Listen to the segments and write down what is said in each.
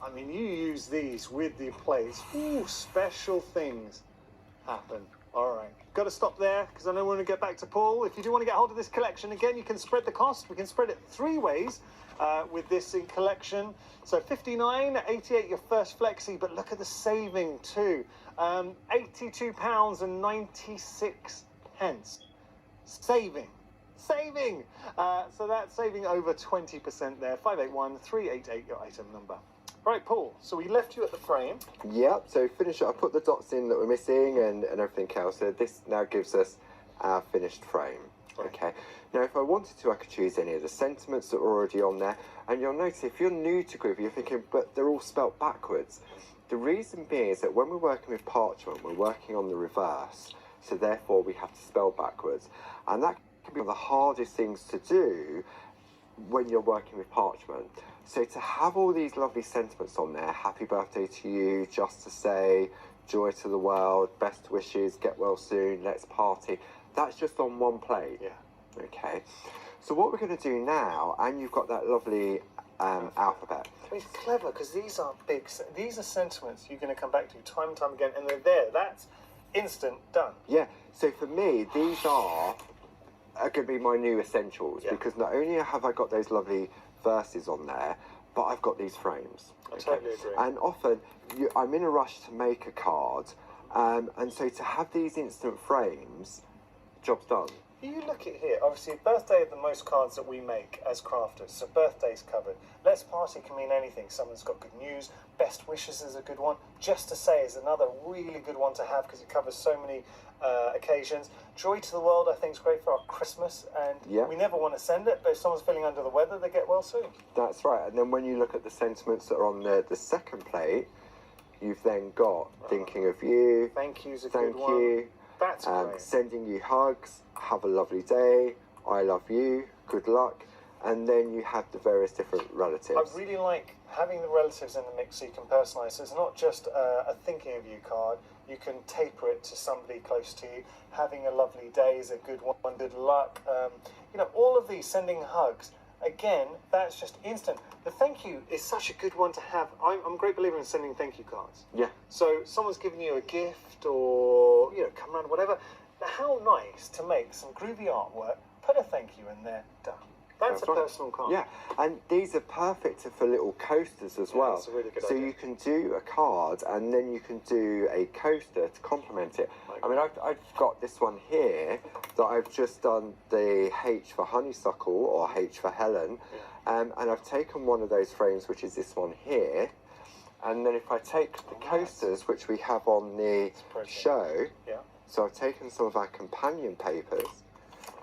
I mean, you use these with the plates. Ooh, special things happen. All right, got to stop there because I know we want to get back to Paul. If you do want to get hold of this collection, again, you can spread the cost. We can spread it 3 ways with this in collection. So £59.88 your first flexi, but look at the saving too. £82.96. Saving. So that's saving over 20% there. 581388 your item number. Right, Paul, so we left you at the frame. Yep, so finish it. I put the dots in that we're missing and everything else. So this now gives us our finished frame. Right. Okay, now if I wanted to, I could choose any of the sentiments that are already on there. And you'll notice if you're new to Groovy, you're thinking, but they're all spelt backwards. The reason being is that when we're working with parchment, we're working on the reverse. So therefore we have to spell backwards. And that can be one of the hardest things to do when you're working with parchment. So to have all these lovely sentiments on there, happy birthday to you, just to say, joy to the world, best wishes, get well soon, let's party, that's just on one plate. Yeah. Okay. So what we're going to do now, and you've got that lovely alphabet. It's clever because these are these are sentiments you're going to come back to time and time again, and they're there. That's instant, done. Yeah. So for me, these are going to be my new essentials, because not only have I got those lovely verses on there, but I've got these frames. I totally agree. And often I'm in a rush to make a card, and so to have these instant frames, job's done. You look at here, obviously birthday are the most cards that we make as crafters, so birthday's covered. Let's party can mean anything. Someone's got good news, best wishes is a good one. Just to say is another really good one to have because it covers so many occasions. Joy to the world I think is great for our Christmas, and we never want to send it, but if someone's feeling under the weather, they get well soon. That's right, and then when you look at the sentiments that are on the second plate, you've then got thinking of you, thank you's a thank good one. you, That's great. sending you hugs, have a lovely day, I love you, good luck, and then you have the various different relatives. I really like having the relatives in the mix so you can personalise. So it's not just a thinking of you card, you can taper it to somebody close to you. Having a lovely day is a good one, good luck. You know, all of these, sending hugs, again, that's just instant. The thank you is such a good one to have. I'm a great believer in sending thank you cards. Yeah. So someone's giving you a gift or, you know, come around, whatever. How nice to make some groovy artwork, put a thank you in there, done. That's a personal card. Yeah, and these are perfect for little coasters as well. That's a really good so idea. you can do a card and then you can do a coaster to complement it. I mean, I've got this one here that I've just done the H for honeysuckle or H for Helen, and I've taken one of those frames, which is this one here, and then if I take the coasters, which we have on the show, so I've taken some of our companion papers.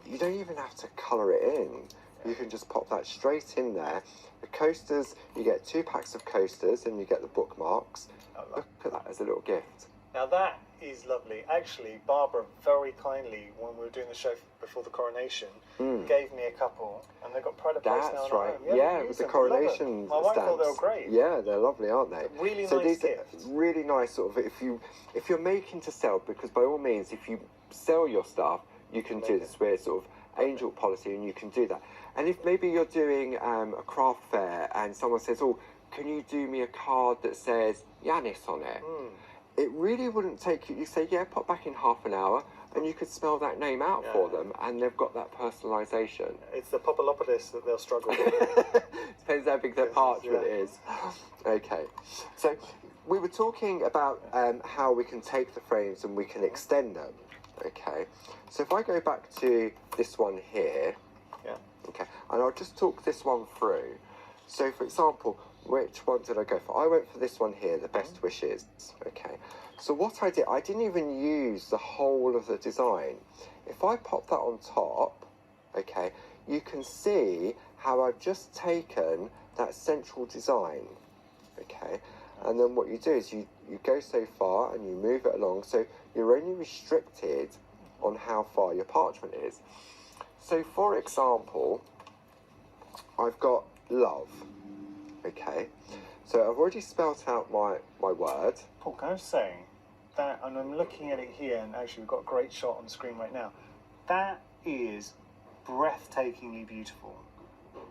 You don't even have to colour it in. You can just pop that straight in there. The coasters, you get 2 packs of coasters and you get the bookmarks. Look at that as a little gift. Now that is lovely. Actually, Barbara very kindly, when we were doing the show before the coronation, gave me a couple, and they got pride of place now. That's right. Home. Yeah, with the coronation My wife thought stamps. they were great. Yeah, they're lovely, aren't they? Really so nice these gift. are really nice, sort of. If you're making to sell, because by all means, if you sell your stuff, you can do this with sort of angel policy, and you can do that. And if maybe you're doing a craft fair and someone says, oh, can you do me a card that says Yanis on it? It really wouldn't take you, you say, yeah, pop back in half an hour, and you could spell that name out for them, and they've got that personalisation. It's the Popolopodis that they'll struggle with. Depends how big their parchment is. Okay, so we were talking about how we can take the frames and we can extend them. Okay, so if I go back to this one here, okay, and I'll just talk this one through. So for example, which one did I go for? I went for this one here, the best wishes. Okay, so what I did, I didn't even use the whole of the design. If I pop that on top, okay, you can see how I've just taken that central design. Okay, and then what you do is you go so far and you move it along, so you're only restricted on how far your parchment is. So for example, I've got love. Okay, so I've already spelt out my word. Paul, can I just say that, and I'm looking at it here, and actually we've got a great shot on the screen right now. That is breathtakingly beautiful.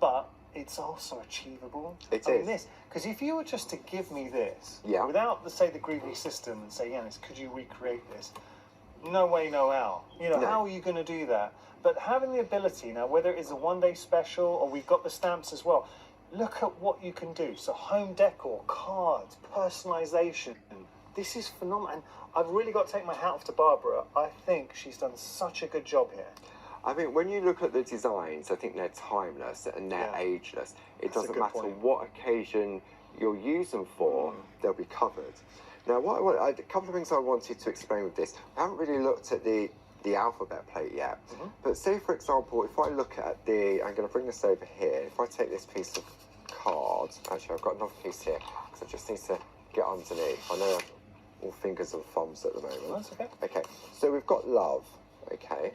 But it's also achievable. It I is. mean, this, because if you were just to give me this, Yeah. without, say, the groovy system and say, Yanis, could you recreate this? No way, no how. You know, No. how are you going to do that? But having the ability now, whether it is a one-day special or we've got the stamps as well, look at what you can do. So home decor, cards, personalisation. This is phenomenal. And I've really got to take my hat off to Barbara. I think she's done such a good job here. I mean, when you look at the designs, I think they're timeless and they're ageless. It That's a doesn't good matter point. what occasion you'll use them for, they'll be covered. Now, a couple of things I wanted to explain with this. I haven't really looked at the alphabet plate yet. But say, for example, if I look at I'm going to bring this over here. If I take this piece of card, actually, I've got another piece here, because I just need to get underneath. I know I'm all fingers and thumbs at the moment. That's okay. Okay, so we've got love, okay.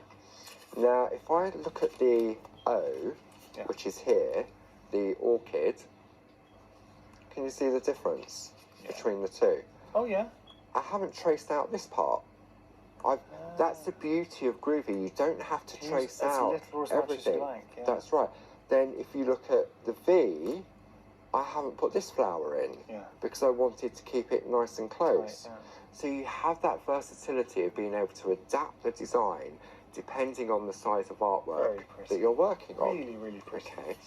Now, if I look at the O, which is here, the orchid, can you see the difference between the two? Oh, yeah. I haven't traced out this part. That's the beauty of Groovy. You don't have to trace out little or as much as you everything. like, yeah. That's right. Then if you look at the V, I haven't put this flower in because I wanted to keep it nice and close. Right, So you have that versatility of being able to adapt the design depending on the size of artwork that you're working on. Really, really pretty. Okay,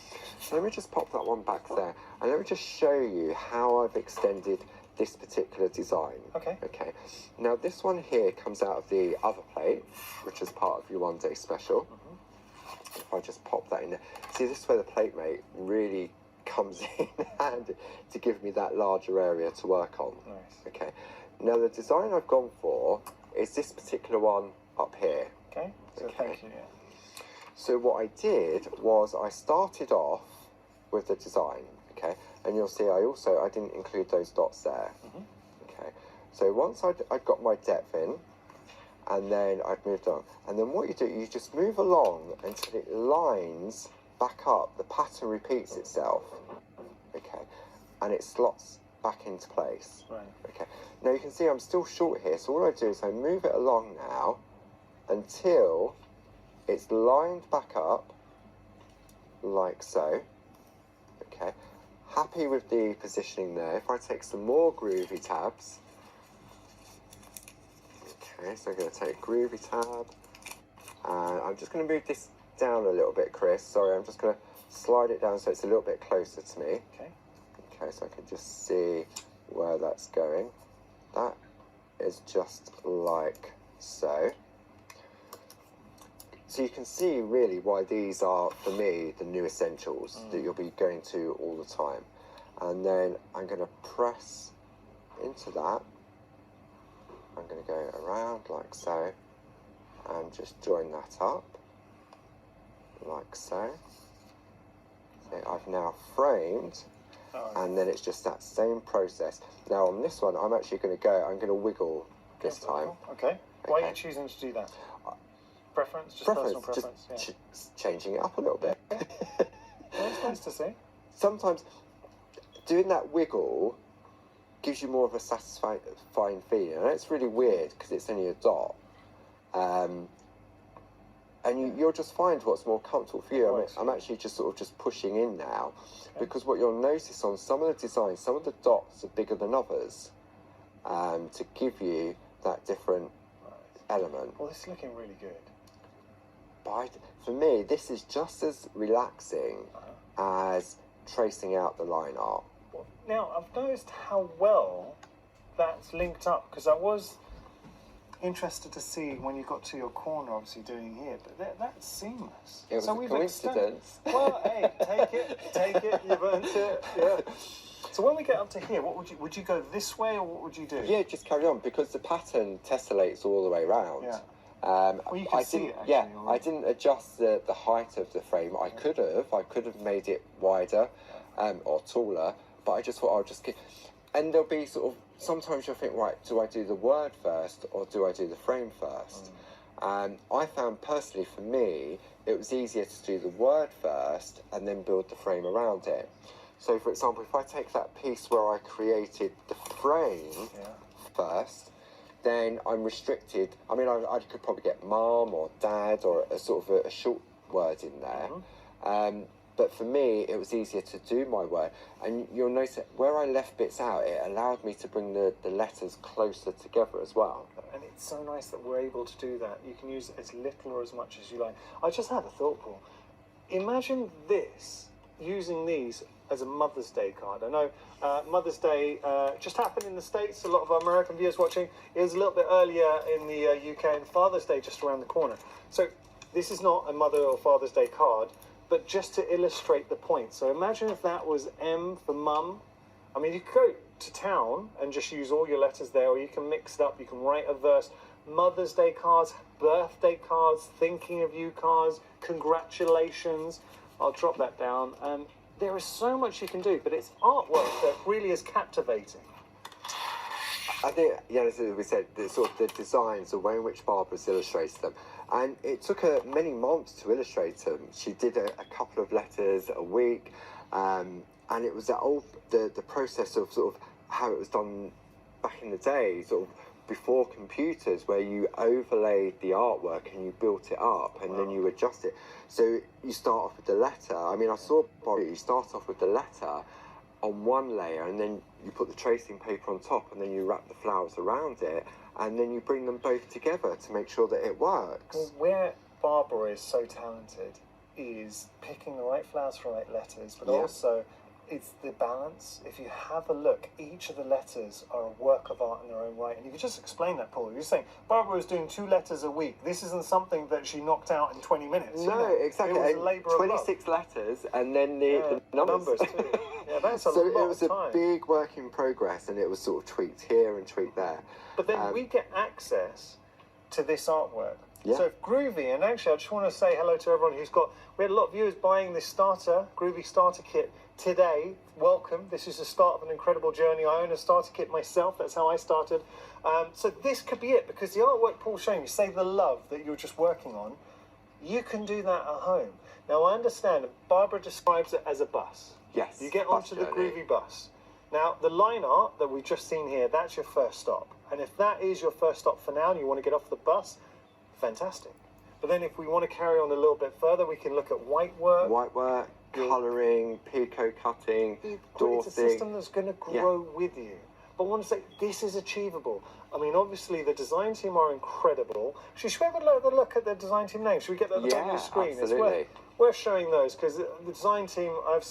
so let me just pop that one back there, and let me just show you how I've extended this particular design. Okay. Okay, now this one here comes out of the other plate, which is part of your one-day special. If I just pop that in there, see, this is where the plate mate really comes in handy to give me that larger area to work on. Nice. Okay, now the design I've gone for is this particular one up here. Okay, so thank you. Yeah. So what I did was I started off with the design, okay, and you'll see I didn't include those dots there. Okay, so once I'd got my depth in, and then I've moved on, and then what you do, you just move along until it lines back up, the pattern repeats itself, okay, and it slots back into place. Right. Okay, now you can see I'm still short here, so what I do is I move it along now until it's lined back up like so. Okay, happy with the positioning there. If I take some more groovy tabs, okay, so I'm going to take groovy tab, and I'm just going to move this down a little bit, Chris. Sorry, I'm just going to slide it down so it's a little bit closer to me. Okay, so I can just see where that's going. That is just like so. So you can see really why these are, for me, the new essentials that you'll be going to all the time. And then I'm going to press into that. I'm going to go around like so, and just join that up like so. So I've now framed, and then it's just that same process. Now on this one, I'm actually going to wiggle this time. Okay. Why are you choosing to do that? Preference? Just personal preference? Just changing it up a little bit. Well, that's nice to see. Sometimes doing that wiggle gives you more of a satisfying feeling. I know it's really weird because it's only a dot. And you'll just find what's more comfortable for you. I'm actually just sort of just pushing in now, because what you'll notice on some of the designs, some of the dots are bigger than others, to give you that different element. Well, this is looking really good. But for me, this is just as relaxing as tracing out the line art. Well, now, I've noticed how well that's linked up, because I was interested to see when you got to your corner, obviously doing here, but that's seamless. It was a coincidence. Well, hey, take it, you've earned it. Yeah. So when we get up to here, what would you go this way, or what would you do? Yeah, just carry on, because the pattern tessellates all the way around. Yeah. Well, you can see it, actually. Yeah, I didn't adjust the height of the frame. I could have made it wider or taller, but I just thought I'll just keep. And there'll be sort of, sometimes you'll think, right, do I do the word first or do I do the frame first? I found personally, for me, it was easier to do the word first and then build the frame around it. So, for example, if I take that piece where I created the frame first, then I'm restricted. I mean, I could probably get mum or dad or a sort of a short word in there. But for me, it was easier to do my work. And you'll notice that where I left bits out, it allowed me to bring the letters closer together as well. And it's so nice that we're able to do that. You can use as little or as much as you like. I just had a thought, Paul. Imagine this, using these as a Mother's Day card. I know Mother's Day just happened in the States. A lot of our American viewers watching. It was a little bit earlier in the UK, and Father's Day just around the corner. So this is not a Mother or Father's Day card, but just to illustrate the point. So imagine if that was M for Mum. I mean, you could go to town and just use all your letters there, or you can mix it up. You can write a verse. Mother's Day cards, birthday cards, thinking of you cards, congratulations. I'll drop that down. There is so much you can do, but it's artwork that really is captivating. I think, as we said, the designs, the way in which Barbara's illustrated them, and it took her many months to illustrate them. She did a couple of letters a week, and it was the process of sort of how it was done back in the day, sort of before computers, where you overlaid the artwork and you built it up, and then you adjust it. So you start off with the letter. I mean, I saw Barbara, you start off with the letter on one layer, and then you put the tracing paper on top, and then you wrap the flowers around it, and then you bring them both together to make sure that it works. Well, where Barbara is so talented is picking the right flowers for the right letters, but also it's the balance. If you have a look, each of the letters are a work of art in their own right. And you could just explain that, Paul. You're saying Barbara was doing 2 letters a week. This isn't something that she knocked out in 20 minutes. No, exactly. It was a labour of 26 letters, and then the numbers. Too. Yeah, that's a so lot it was of time. A big work in progress, and it was sort of tweaked here and tweaked there. But then we get access to this artwork. Yeah. So if Groovy, and actually I just want to say hello to everyone we had a lot of viewers buying this Groovy starter kit today. Welcome. This is the start of an incredible journey. I own a starter kit myself. That's how I started. So this could be it, because the artwork Paul's showing you, say the love that you're just working on, you can do that at home. Now I understand Barbara describes it as a bus. Yes. You get onto the Groovy bus. Now the line art that we've just seen here, that's your first stop. And if that is your first stop for now and you want to get off the bus, fantastic. But then if we want to carry on a little bit further, we can look at white work, colouring, picot cutting, it's a system that's going to grow with you. But I want to say this is achievable. I mean, obviously the design team are incredible. Should we have a look at the design team name? Should we get that on the screen? Absolutely. It's worth showing those, because the design team, I've